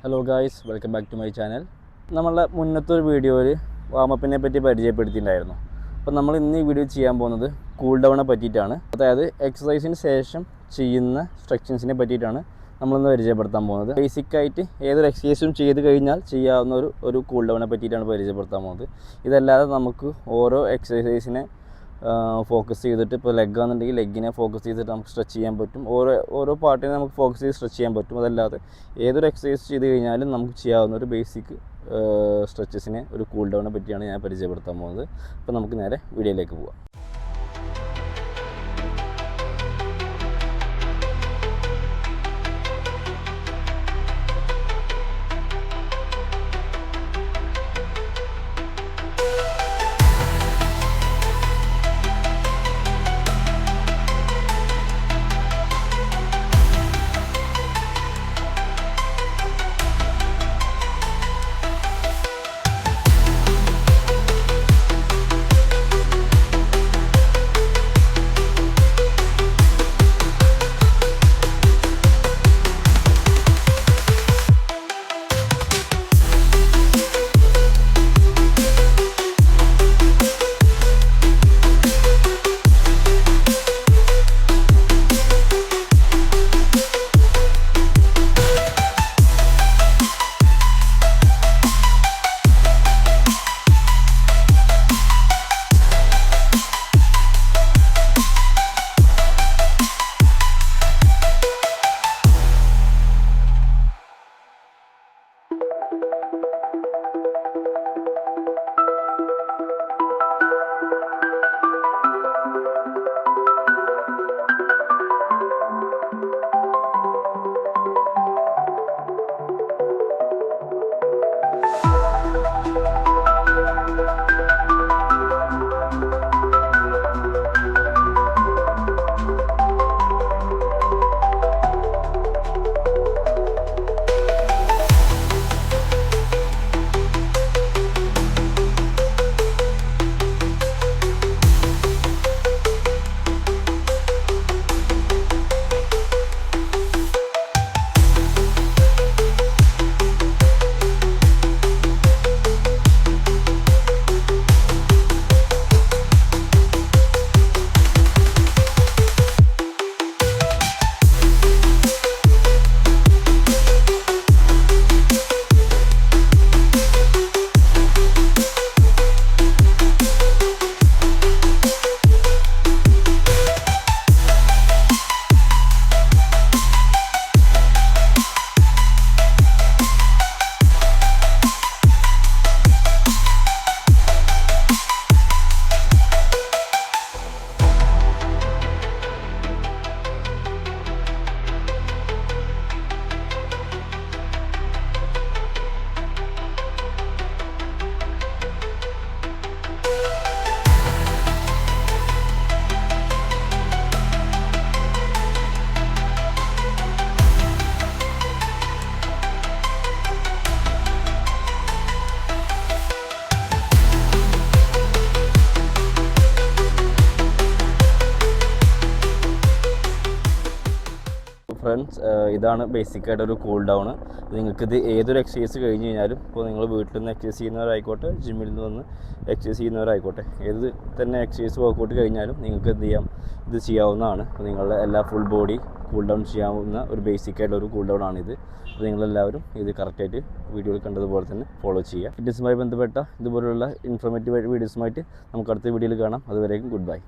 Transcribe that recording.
Hello guys, welcome back to my channel. നമ്മളുടെ മുന്നത്തെ ഒരു വീഡിയോയിൽ വാമപ്പിനെ പറ്റി പരിചയപ്പെടുത്തിയിട്ടുണ്ടായിരുന്നു. അപ്പോൾ നമ്മൾ ഇന്ന് ഈ വീഡിയോ ചെയ്യാൻ പോകുന്നത് കൂൾ ഡൗണിനെ പറ്റിയിട്ടാണ്. അതായത് എക്സസൈസിന് ശേഷം ചെയ്യുന്ന സ്ട്രെച്ചിങ്സിനെ പറ്റിയിട്ടാണ് നമ്മളിന്ന് പരിചയപ്പെടുത്താൻ പോകുന്നത്. ബേസിക്കായിട്ട് ഏതൊരു എക്സസൈസും ചെയ്ത് കഴിഞ്ഞാൽ ചെയ്യാവുന്ന ഒരു കൂൾ ഡൗണിനെ പറ്റിയിട്ടാണ് പരിചയപ്പെടുത്താൻ പോകുന്നത്. ഇതല്ലാതെ നമുക്ക് ഓരോ എക്സസൈസിനെ ഫോക്കസ് ചെയ്തിട്ട്, ഇപ്പോൾ ലെഗ് ആണെന്നുണ്ടെങ്കിൽ ലെഗിനെ ഫോക്കസ് ചെയ്തിട്ട് നമുക്ക് സ്ട്രെച്ച് ചെയ്യാൻ പറ്റും. ഓരോ പാർട്ടിനെ നമുക്ക് ഫോക്കസ് ചെയ്ത് സ്ട്രെച്ച് ചെയ്യാൻ പറ്റും. അതല്ലാതെ ഏതൊരു എക്സസൈസ് ചെയ്ത് കഴിഞ്ഞാലും നമുക്ക് ചെയ്യാവുന്ന ഒരു ബേസിക് സ്ട്രെച്ചസിനെ, ഒരു കൂൾ ഡൗണിനെ പറ്റിയാണ് ഞാൻ പരിചയപ്പെടുത്താൻ പോകുന്നത്. അപ്പോൾ നമുക്ക് നേരെ വീഡിയോയിലേക്ക് പോകാം. ഫ്രണ്ട്സ്, ഇതാണ് ബേസിക്കായിട്ടൊരു കൂൾ ഡൗൺ. നിങ്ങൾക്കിത് ഏതൊരു എക്സസൈസ് കഴിഞ്ഞ് കഴിഞ്ഞാലും, ഇപ്പോൾ നിങ്ങൾ വീട്ടിൽ നിന്ന് എക്സസൈസ് ചെയ്യുന്നവരായിക്കോട്ടെ, ജിമ്മിൽ നിന്ന് വന്ന് എക്സസൈസ് ചെയ്യുന്നവരായിക്കോട്ടെ, ഏത് തന്നെ എക്സസൈസ് വർക്കൗട്ട് കഴിഞ്ഞാലും നിങ്ങൾക്ക് എന്ത് ചെയ്യാം, ഇത് ചെയ്യാവുന്നതാണ്. അപ്പോൾ നിങ്ങളുടെ എല്ലാ ഫുൾ ബോഡി കൂൾ ഡൗൺ ചെയ്യാവുന്ന ഒരു ബേസിക്കായിട്ടുള്ളൊരു കൂൾ ഡൗൺ ആണിത്. അപ്പോൾ നിങ്ങളെല്ലാവരും ഇത് കറക്റ്റായിട്ട് വീഡിയോയിൽ കണ്ടതുപോലെ തന്നെ ഫോളോ ചെയ്യുക. ഫിറ്റ്നസുമായി ബന്ധപ്പെട്ട ഇതുപോലുള്ള ഇൻഫോർമേറ്റീവ് വീഡിയോസുമായിട്ട് നമുക്ക് അടുത്ത വീഡിയോയിൽ കാണാം. അതുവരേക്കും ഗുഡ് ബൈ.